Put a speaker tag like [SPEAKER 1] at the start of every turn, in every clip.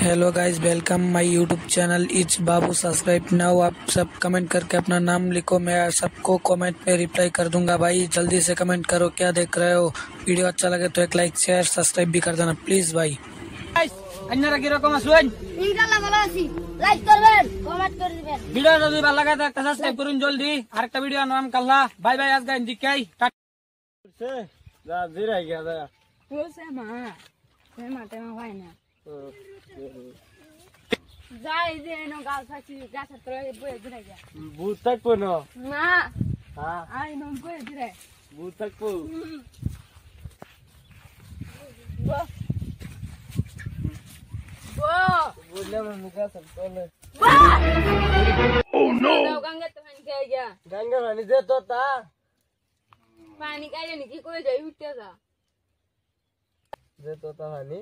[SPEAKER 1] Hello guys, welcome my YouTube channel it's Babu. Subscribe now. आप सब comment करके अपना नाम लिखो, मैं सबको कमेंट में रिप्लाई कर दूंगा। भाई जल्दी से कमेंट करो, क्या देख रहे हो। वीडियो अच्छा लगे तो एक लाइक शेयर सब्सक्राइब भी कर देना प्लीज भाई।
[SPEAKER 2] আপনারা কিরকম আছেন?
[SPEAKER 3] ইনশাআল্লাহ ভালো আছি। লাইক করবেন, কমেন্ট করে দিবেন।
[SPEAKER 2] ভিডিও যদি ভালো লাগে তো একটা সাবস্ক্রাইব করুন জলদি। আরেকটা ভিডিও নাম কাল্লা। বাই বাই, আজকে দিকাই
[SPEAKER 4] সে যা জিরাই গিয়া যা
[SPEAKER 3] বলছে মা মাঠে মা হয় না যাই যে এনো গাছ আছে গাছের তলায় বয়ে দিলে গিয়া
[SPEAKER 4] ভূত থাকবো না।
[SPEAKER 3] না
[SPEAKER 4] হ্যাঁ
[SPEAKER 3] আই নম বয়ে দিলে
[SPEAKER 4] ভূত থাকবো। বললাম আমি গাছের তলে
[SPEAKER 3] গঙ্গা তো পানি খেয়ে গিয়া
[SPEAKER 4] গঙ্গা পানি দে তো তা
[SPEAKER 3] পানি খাইলে নাকি কই যাই উঠতে যা
[SPEAKER 4] দে তো তা পানি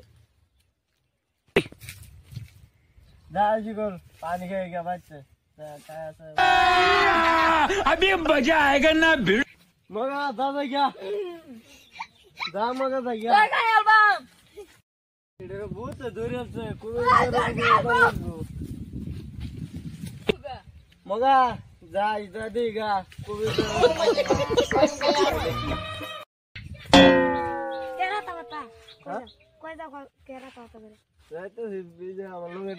[SPEAKER 4] যা আজি কর পানি খেয়ে গিয়া বাচ্চা
[SPEAKER 2] अभी मजा आएगा ना भिड़।
[SPEAKER 4] मगा दादा गया जा मगा दा गया
[SPEAKER 3] কই খাই অ্যালবাম
[SPEAKER 4] এটা ভূত ধরে আছে কোন मगा जा इधर देगा
[SPEAKER 3] কেরা তাতা কই দাও কেরা তাতা করে
[SPEAKER 4] যাইতো বিজে আমার লোকের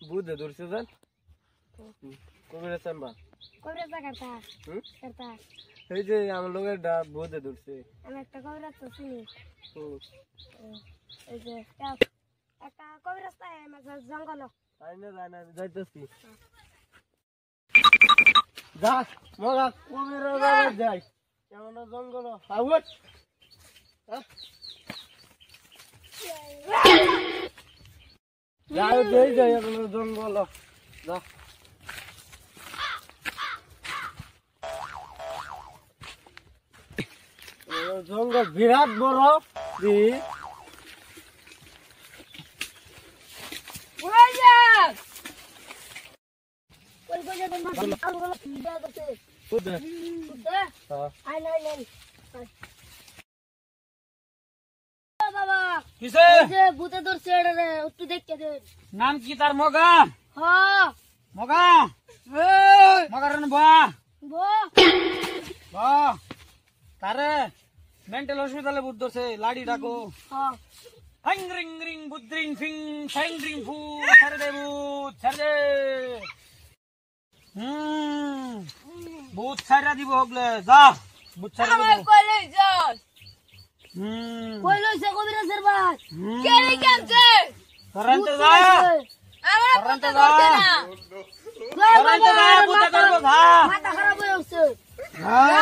[SPEAKER 4] ভূত ধরছে জান কোবরে সাম্বা
[SPEAKER 3] কইরা জায়গাটা করতা
[SPEAKER 4] এই যে আমার লোকের ভূত ধরছে
[SPEAKER 3] আমি একটা কইরা তো চিনি এই যে একটা কই রাস্তায় মাঝে জঙ্গল
[SPEAKER 4] তাই না জানা যাইতেছি যা মগা কোবরে যাবে যাই কেমন জঙ্গল আউট যাই যাই যাই এখন জঙ্গল যা জঙ্গল বিরাট বড় দি
[SPEAKER 3] ওইয়া কই কই যেন আলু দিয়া করতে
[SPEAKER 4] কুদে
[SPEAKER 3] কুদে
[SPEAKER 4] হ্যাঁ
[SPEAKER 3] আই নাই বাবা
[SPEAKER 2] কিসে
[SPEAKER 3] এই যে ভূতে ধরছে রে একটু দেখতে দে
[SPEAKER 2] নাম কি তার? মগা
[SPEAKER 3] হ্যাঁ
[SPEAKER 2] মগা মগারন বা
[SPEAKER 3] বো
[SPEAKER 2] বা তারে মেন্টাল হসপিটালে বুদ্ধ ধরছে, লাড়ি ডাকো।
[SPEAKER 3] হ্যাঁ
[SPEAKER 2] হাইং রিং রিং বুদ্রিং ফিং সাইং রিং ফু ছাড়ে দে ভূত ছাড়ে দে। ভূত ছাড়া দিব হগলে যা ভূত ছাড়া
[SPEAKER 3] আমার
[SPEAKER 2] দিব।
[SPEAKER 3] কই লই যাস কই লইছে কবিরাজের বাস কে রে কেমছে
[SPEAKER 2] করতে যা
[SPEAKER 3] আমার
[SPEAKER 2] করতে
[SPEAKER 3] পুতে
[SPEAKER 2] যা
[SPEAKER 3] করতে না
[SPEAKER 2] করতে যা ভূত করবো যা
[SPEAKER 3] মাথা খারাপ হয়ে গেছে
[SPEAKER 2] হ্যাঁ